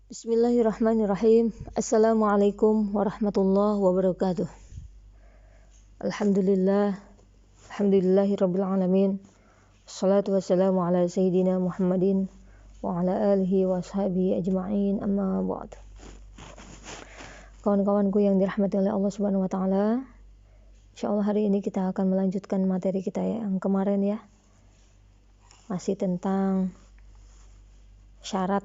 Bismillahirrahmanirrahim. Assalamualaikum warahmatullahi wabarakatuh. Alhamdulillahirabbil alamin. Wassalatu wassalamu ala sayyidina Muhammadin wa ala alihi wa ashabihi ajma'in. Amma ba'd. Kawan-kawanku yang dirahmati oleh Allah Subhanahu wa taala, insyaallah hari ini kita akan melanjutkan materi kita yang kemarin ya. Masih tentang syarat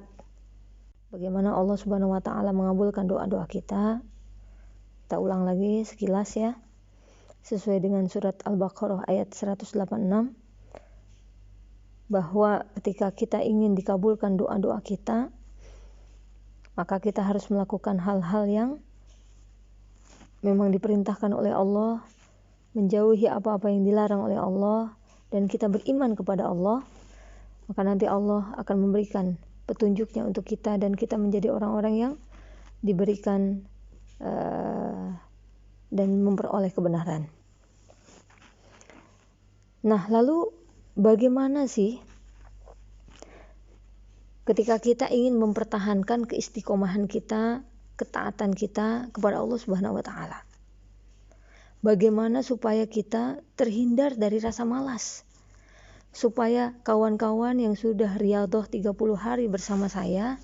bagaimana Allah Subhanahu wa taala mengabulkan doa-doa kita. Kita ulang lagi sekilas ya. Sesuai dengan surat Al-Baqarah ayat 186, bahwa ketika kita ingin dikabulkan doa-doa kita, maka kita harus melakukan hal-hal yang memang diperintahkan oleh Allah, menjauhi apa-apa yang dilarang oleh Allah, dan kita beriman kepada Allah. Maka nanti Allah akan memberikan petunjuknya untuk kita dan kita menjadi orang-orang yang diberikan dan memperoleh kebenaran. Nah, lalu bagaimana sih ketika kita ingin mempertahankan keistiqomahan kita, ketaatan kita kepada Allah Subhanahu wa taala? Bagaimana supaya kita terhindar dari rasa malas? Supaya kawan-kawan yang sudah riyadhah 30 hari bersama saya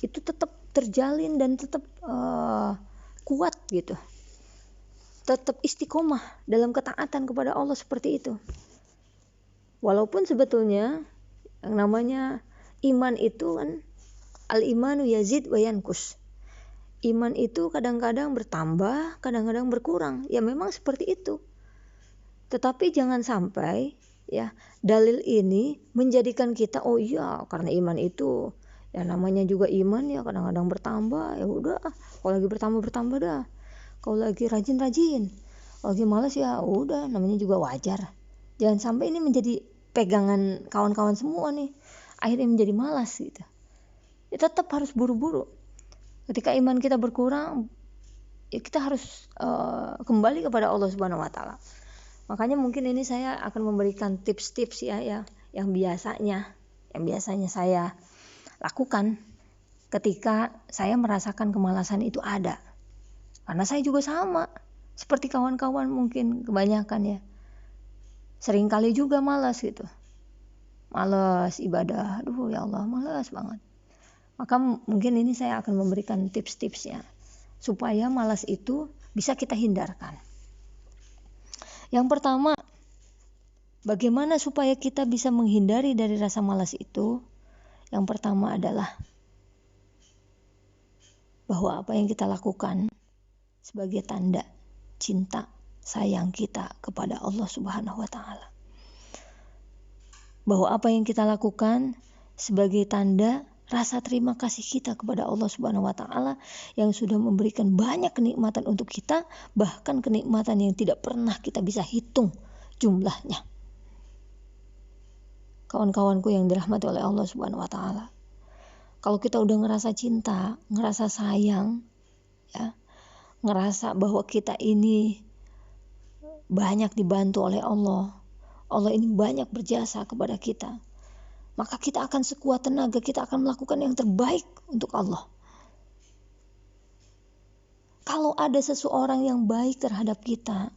itu tetap terjalin dan tetap kuat gitu. Tetap istiqomah dalam ketaatan kepada Allah seperti itu. Walaupun sebetulnya yang namanya iman itu kan al-imanu yazid wa yankus. Iman itu kadang-kadang bertambah, kadang-kadang berkurang. Ya memang seperti itu. Tetapi jangan sampai ya dalil ini menjadikan kita oh iya karena iman itu ya namanya juga iman ya kadang-kadang bertambah, ya udah kalau lagi bertambah dah, kalau lagi rajin kalau lagi malas ya udah namanya juga wajar. Jangan sampai ini menjadi pegangan kawan-kawan semua nih, akhirnya menjadi malas gitu. Ya tetap harus buru-buru. Ketika iman kita berkurang ya kita harus kembali kepada Allah Subhanahu wa taala. Makanya mungkin ini saya akan memberikan tips-tips ya yang biasanya saya lakukan ketika saya merasakan kemalasan itu ada. Karena saya juga sama seperti kawan-kawan mungkin kebanyakan ya. Seringkali juga malas gitu. Malas ibadah. Aduh ya Allah, malas banget. Maka mungkin ini saya akan memberikan tips-tipsnya supaya malas itu bisa kita hindarkan. Yang pertama, bagaimana supaya kita bisa menghindari dari rasa malas itu? Yang pertama adalah bahwa apa yang kita lakukan sebagai tanda cinta sayang kita kepada Allah Subhanahu wa taala. Bahwa apa yang kita lakukan sebagai tanda rasa terima kasih kita kepada Allah Subhanahu wa taala yang sudah memberikan banyak kenikmatan untuk kita, bahkan kenikmatan yang tidak pernah kita bisa hitung jumlahnya. Kawan-kawanku yang dirahmati oleh Allah Subhanahu wa taala. Kalau kita udah ngerasa cinta, ngerasa sayang, ya, ngerasa bahwa kita ini banyak dibantu oleh Allah. Allah ini banyak berjasa kepada kita. Maka kita akan sekuat tenaga, kita akan melakukan yang terbaik untuk Allah. Kalau ada seseorang yang baik terhadap kita,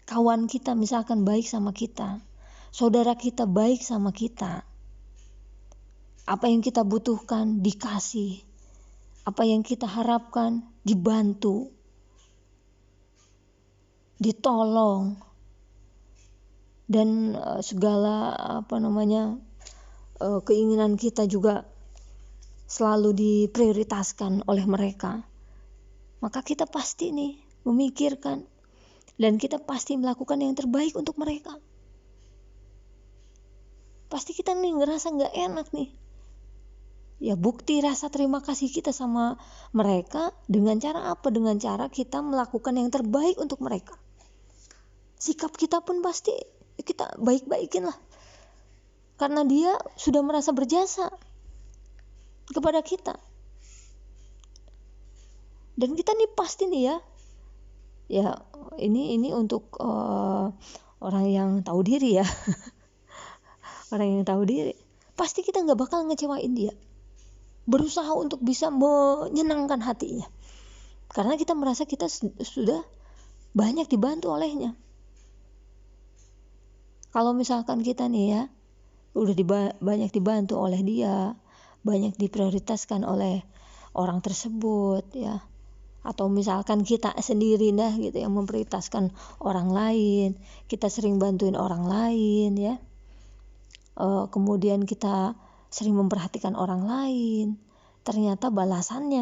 kawan kita misalkan baik sama kita, saudara kita baik sama kita, apa yang kita butuhkan dikasih, apa yang kita harapkan dibantu, ditolong, dan segala keinginan kita juga selalu diprioritaskan oleh mereka. Maka kita pasti nih memikirkan dan kita pasti melakukan yang terbaik untuk mereka. Pasti kita nih ngerasa gak enak nih. Ya bukti rasa terima kasih kita sama mereka dengan cara apa? Dengan cara kita melakukan yang terbaik untuk mereka. Sikap kita pun pasti kita baik-baikin lah. Karena dia sudah merasa berjasa kepada kita. Dan kita nih pasti nih ya ini untuk orang yang tahu diri ya. Orang yang tahu diri. Pasti kita gak bakal ngecewain dia. berusaha untuk bisa menyenangkan hatinya. Karena kita merasa kita sudah banyak dibantu olehnya. Kalau misalkan kita nih ya, udah banyak dibantu oleh dia, banyak diprioritaskan oleh orang tersebut ya, atau misalkan kita sendiri gitu yang memprioritaskan orang lain, kita sering bantuin orang lain ya, kemudian kita sering memperhatikan orang lain, ternyata balasannya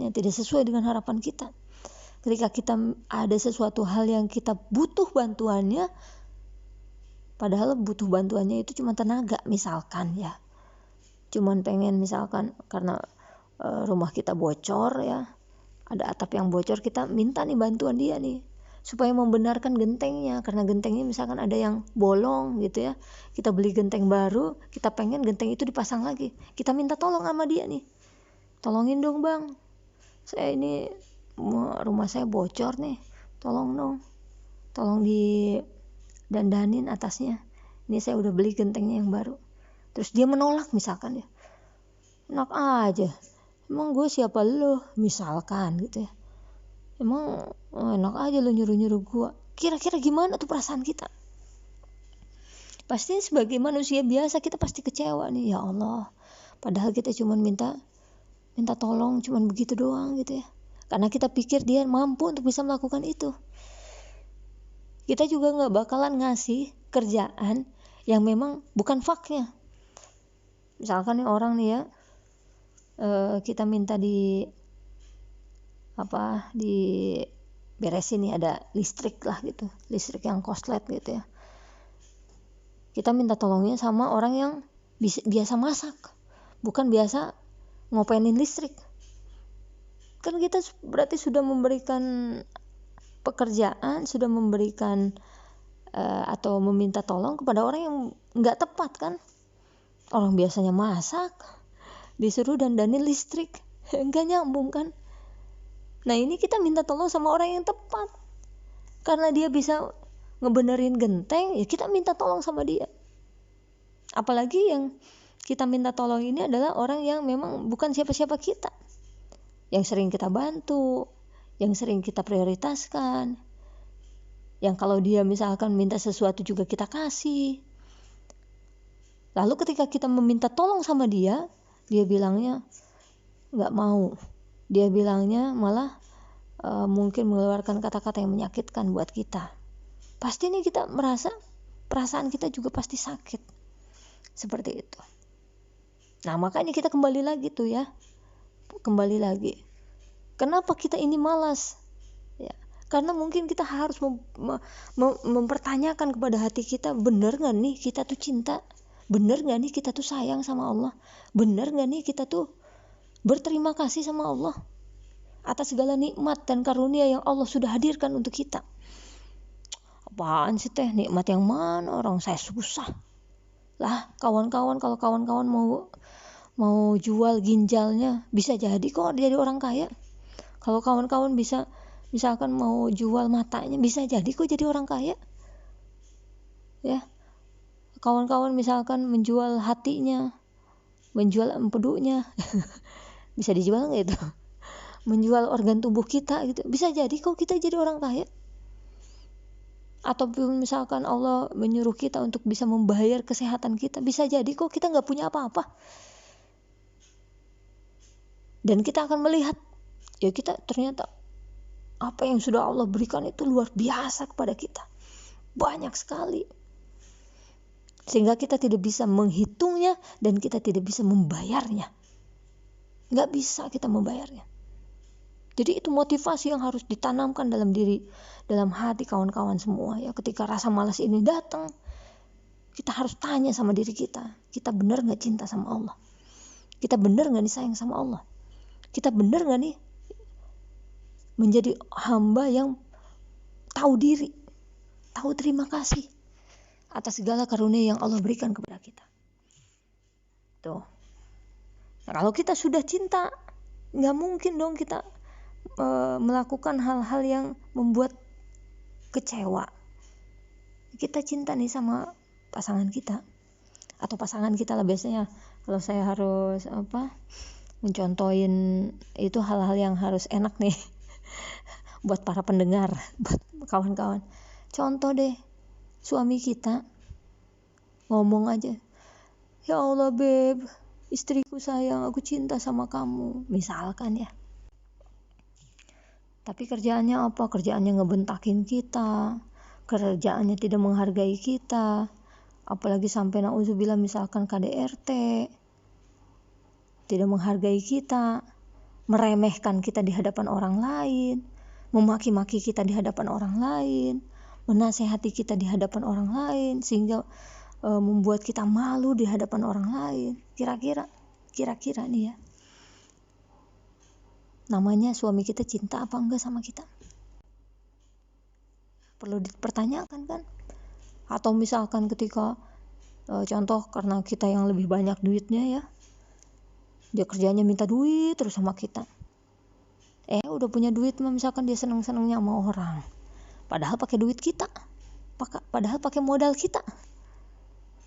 tidak sesuai dengan harapan kita. Ketika kita ada sesuatu hal yang kita butuh bantuannya, padahal butuh bantuannya itu cuma tenaga misalkan ya, cuman pengen misalkan karena rumah kita bocor ya, ada atap yang bocor, kita minta nih bantuan dia nih supaya membenarkan gentengnya, karena gentengnya misalkan ada yang bolong gitu ya, kita beli genteng baru, kita pengen genteng itu dipasang lagi, kita minta tolong sama dia nih, tolongin dong bang, saya ini rumah saya bocor nih, tolong dong, tolong didandanin atasnya, ini saya udah beli gentengnya yang baru. Terus dia menolak misalkan ya, enak aja, emang gue siapa lo misalkan gitu ya, emang enak aja lo nyuruh-nyuruh gue. Kira-kira gimana tuh perasaan kita? Pasti sebagai manusia biasa kita pasti kecewa nih, ya Allah, padahal kita cuma minta tolong cuman begitu doang gitu ya, karena kita pikir dia mampu untuk bisa melakukan itu. Kita juga gak bakalan ngasih kerjaan yang memang bukan faknya. Misalkan nih orang nih ya, kita minta di beresin nih, ada listrik lah gitu, listrik yang korslet gitu ya, kita minta tolongnya sama orang yang biasa masak, bukan biasa ngopenin listrik. Kan kita berarti sudah memberikan pekerjaan, sudah memberikan atau meminta tolong kepada orang yang nggak tepat kan. Orang biasanya masak disuruh dandanin listrik, nggak nyambung kan. Nah ini kita minta tolong sama orang yang tepat, karena dia bisa ngebenerin genteng, ya kita minta tolong sama dia. Apalagi yang kita minta tolong ini adalah orang yang memang bukan siapa-siapa kita, yang sering kita bantu, yang sering kita prioritaskan, yang kalau dia misalkan minta sesuatu juga kita kasih. Lalu ketika kita meminta tolong sama dia, dia bilangnya nggak mau, dia bilangnya malah mungkin mengeluarkan kata-kata yang menyakitkan buat kita. Pasti nih kita merasa perasaan kita juga pasti sakit seperti itu. Nah makanya kita kembali lagi tuh ya, kembali lagi. Kenapa kita ini malas? Ya, karena mungkin kita harus mempertanyakan kepada hati kita, benar nggak nih kita tuh cinta? Benar nggak nih kita tuh sayang sama Allah? Benar nggak nih kita tuh berterima kasih sama Allah atas segala nikmat dan karunia yang Allah sudah hadirkan untuk kita? Apaan sih teh, nikmat yang mana, orang saya susah. Lah kawan-kawan, kalau kawan-kawan mau jual ginjalnya, bisa jadi kok jadi orang kaya. Kalau kawan-kawan bisa misalkan mau jual matanya, bisa jadi kok jadi orang kaya. Ya. Kawan-kawan misalkan menjual hatinya, menjual empedunya, bisa dijual nggak itu? Menjual organ tubuh kita gitu, bisa jadi kok kita jadi orang kaya. Ataupun misalkan Allah menyuruh kita untuk bisa membayar kesehatan kita, bisa jadi kok kita nggak punya apa-apa. Dan kita akan melihat, ya kita ternyata apa yang sudah Allah berikan itu luar biasa kepada kita, banyak sekali. Sehingga kita tidak bisa menghitungnya dan kita tidak bisa membayarnya. Nggak bisa kita membayarnya. Jadi itu motivasi yang harus ditanamkan dalam hati kawan-kawan semua ya. Ketika rasa malas ini datang, kita harus tanya sama diri kita benar nggak cinta sama Allah? Kita benar nggak nih sayang sama Allah? Kita benar nggak nih menjadi hamba yang tahu diri, tahu terima kasih atas segala karunia yang Allah berikan kepada kita. Tuh. Nah, kalau kita sudah cinta, nggak mungkin dong kita melakukan hal-hal yang membuat kecewa. Kita cinta nih sama pasangan kita, atau pasangan kita lah biasanya Kalau saya harus mencontohin itu hal-hal yang harus enak nih buat para pendengar, buat kawan-kawan. Contoh deh, suami kita ngomong aja, ya Allah beb, istriku sayang, aku cinta sama kamu, misalkan ya. Tapi kerjaannya apa? Kerjaannya ngebentakin kita, kerjaannya tidak menghargai kita, apalagi sampai na'udzubillah misalkan KDRT, tidak menghargai kita, meremehkan kita di hadapan orang lain, memaki-maki kita di hadapan orang lain, menasehati kita di hadapan orang lain, sehingga membuat kita malu di hadapan orang lain. Kira-kira nih ya, namanya suami kita cinta apa enggak sama kita? Perlu dipertanyakan kan? Atau misalkan ketika contoh karena kita yang lebih banyak duitnya ya, dia kerjanya minta duit terus sama kita. Udah punya duit misalkan dia seneng-senengnya sama orang, padahal pakai duit kita, padahal pakai modal kita,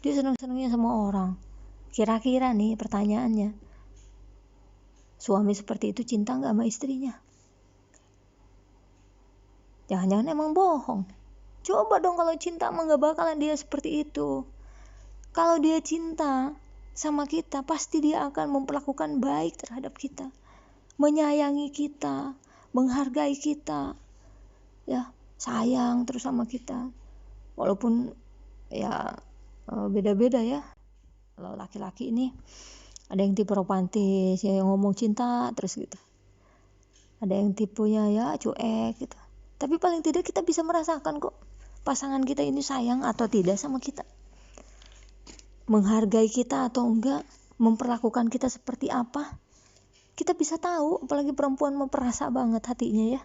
dia seneng-senengnya sama orang. Kira-kira nih pertanyaannya, suami seperti itu cinta nggak sama istrinya? Jangan-jangan emang bohong. Coba dong kalau cinta emang nggak bakalan dia seperti itu. Kalau dia cinta sama kita, pasti dia akan memperlakukan baik terhadap kita, menyayangi kita, menghargai kita, ya, sayang terus sama kita. Walaupun ya beda-beda ya. Kalau laki-laki ini ada yang tipe romantis, ya, yang ngomong cinta terus gitu. Ada yang tipenya ya cuek gitu. Tapi paling tidak kita bisa merasakan kok pasangan kita ini sayang atau tidak sama kita, menghargai kita atau enggak, memperlakukan kita seperti apa. Kita bisa tahu, apalagi perempuan memperasa banget hatinya ya.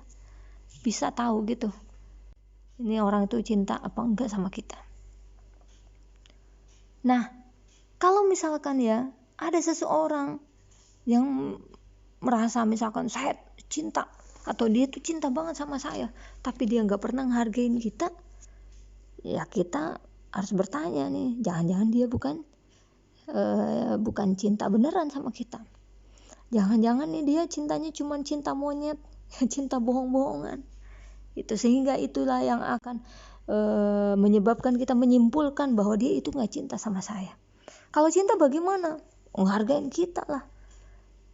Bisa tahu gitu. Ini orang itu cinta apa enggak sama kita. Nah, kalau misalkan ya ada seseorang yang merasa misalkan saya cinta atau dia tuh cinta banget sama saya, tapi dia nggak pernah ngehargain kita, ya kita harus bertanya nih, jangan-jangan dia bukan cinta beneran sama kita. Jangan-jangan nih dia cintanya cuma cinta monyet, cinta bohong-bohongan. Itu sehingga itulah yang akan menyebabkan kita menyimpulkan bahwa dia itu nggak cinta sama saya. Kalau cinta bagaimana? Menghargain kita lah.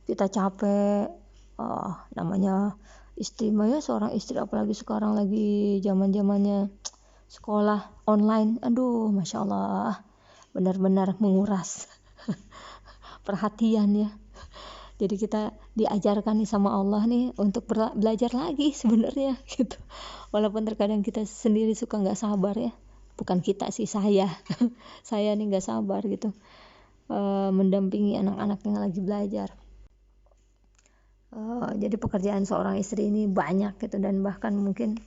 Kita capek, namanya istri ya, seorang istri apalagi sekarang lagi zaman-zamannya sekolah online, aduh masya Allah, benar-benar menguras perhatian ya. Jadi kita diajarkan nih sama Allah nih untuk belajar lagi sebenarnya gitu. Walaupun terkadang kita sendiri suka nggak sabar ya, bukan kita sih, saya saya nih nggak sabar gitu mendampingi anak-anak yang lagi belajar. Jadi pekerjaan seorang istri ini banyak gitu, dan bahkan mungkin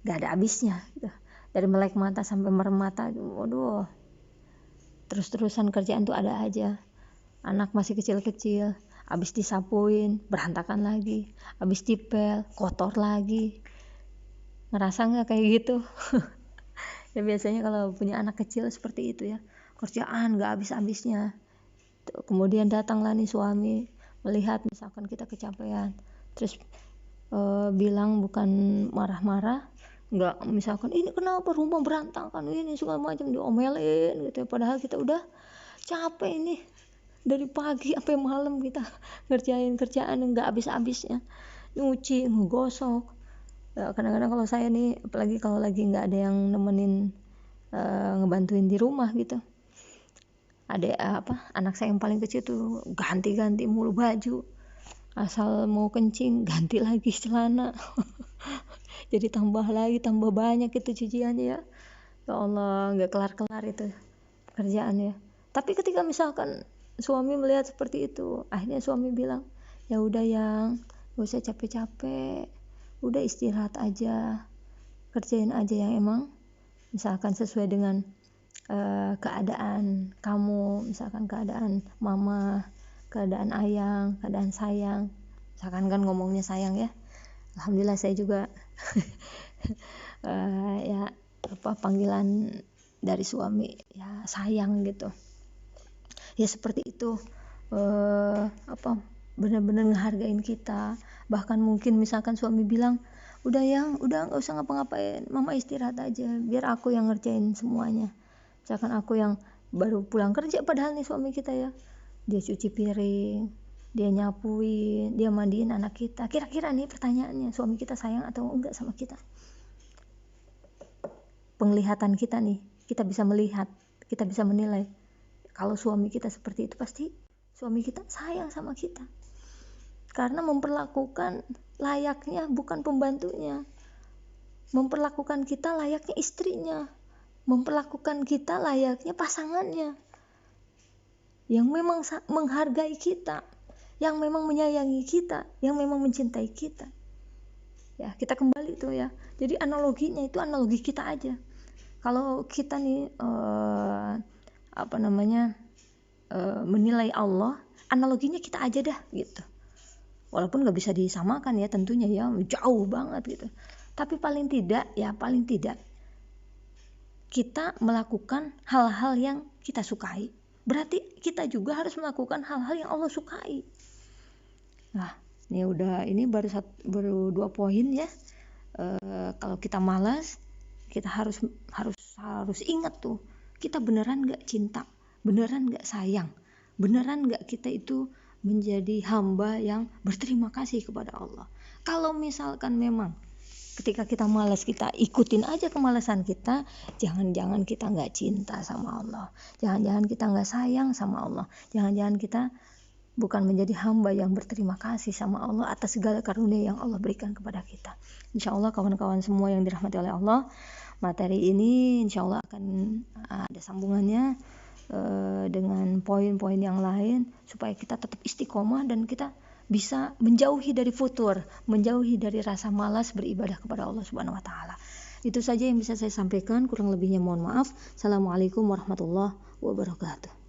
nggak ada habisnya gitu. Dari melek mata sampai merem mata, waduh, terus-terusan kerjaan tuh ada aja. Anak masih kecil-kecil, habis disapuin berantakan lagi, habis dipel kotor lagi. Ngerasa nggak kayak gitu? Ya biasanya kalau punya anak kecil seperti itu ya, kerjaan nggak habis-habisnya. Kemudian datanglah nih suami melihat misalkan kita kecapean, terus bilang bukan marah-marah, nggak misalkan ini kenapa rumah berantakan ini segala macam, diomelin gitu ya, padahal kita udah capek ini dari pagi sampai malam kita ngerjain kerjaan nggak habis-habisnya, nyuci, ngegosok. Ya, kadang-kadang kalau saya nih, apalagi kalau lagi nggak ada yang nemenin ngebantuin di rumah gitu, ada anak saya yang paling kecil tuh ganti-ganti mulu baju, asal mau kencing ganti lagi celana. Jadi tambah banyak itu cuciannya ya. Ya Allah, nggak kelar-kelar itu kerjaannya. Tapi ketika misalkan suami melihat seperti itu, akhirnya suami bilang, ya udah yang gak usah capek-capek, udah istirahat aja, kerjain aja yang emang misalkan sesuai dengan keadaan kamu, misalkan keadaan mama, keadaan ayang, keadaan sayang. Misalkan kan ngomongnya sayang ya, alhamdulillah saya juga panggilan dari suami ya sayang gitu. Ya seperti itu, benar-benar ngehargain kita. Bahkan mungkin misalkan suami bilang, udah nggak usah ngapa-ngapain, mama istirahat aja, biar aku yang ngerjain semuanya. Misalkan aku yang baru pulang kerja, padahal nih suami kita ya, dia cuci piring, dia nyapuin, dia mandiin anak kita. Kira-kira nih pertanyaannya, suami kita sayang atau enggak sama kita? Penglihatan kita nih, kita bisa melihat, kita bisa menilai. Kalau suami kita seperti itu, pasti suami kita sayang sama kita. Karena memperlakukan layaknya bukan pembantunya, memperlakukan kita layaknya istrinya, memperlakukan kita layaknya pasangannya, yang memang menghargai kita, yang memang menyayangi kita, yang memang mencintai kita. Ya, kita kembali tuh ya. Jadi analoginya itu analogi kita aja. Kalau kita nih menilai Allah, analoginya kita aja dah gitu. Walaupun nggak bisa disamakan ya tentunya ya, jauh banget gitu. Tapi paling tidak kita melakukan hal-hal yang kita sukai. Berarti kita juga harus melakukan hal-hal yang Allah sukai. Nah, ini baru 2 poin ya. Kalau kita malas, kita harus ingat tuh, kita beneran nggak cinta, beneran nggak sayang, beneran nggak kita itu menjadi hamba yang berterima kasih kepada Allah. Kalau misalkan memang ketika kita malas, kita ikutin aja kemalasan kita, jangan-jangan kita nggak cinta sama Allah, jangan-jangan kita nggak sayang sama Allah, jangan-jangan kita bukan menjadi hamba yang berterima kasih sama Allah atas segala karunia yang Allah berikan kepada kita. Insya Allah kawan-kawan semua yang dirahmati oleh Allah, materi ini insya Allah akan ada sambungannya dengan poin-poin yang lain, supaya kita tetap istiqomah dan kita bisa menjauhi dari futur, menjauhi dari rasa malas beribadah kepada Allah Subhanahu wa taala. Itu saja yang bisa saya sampaikan, kurang lebihnya mohon maaf. Assalamualaikum warahmatullahi wabarakatuh.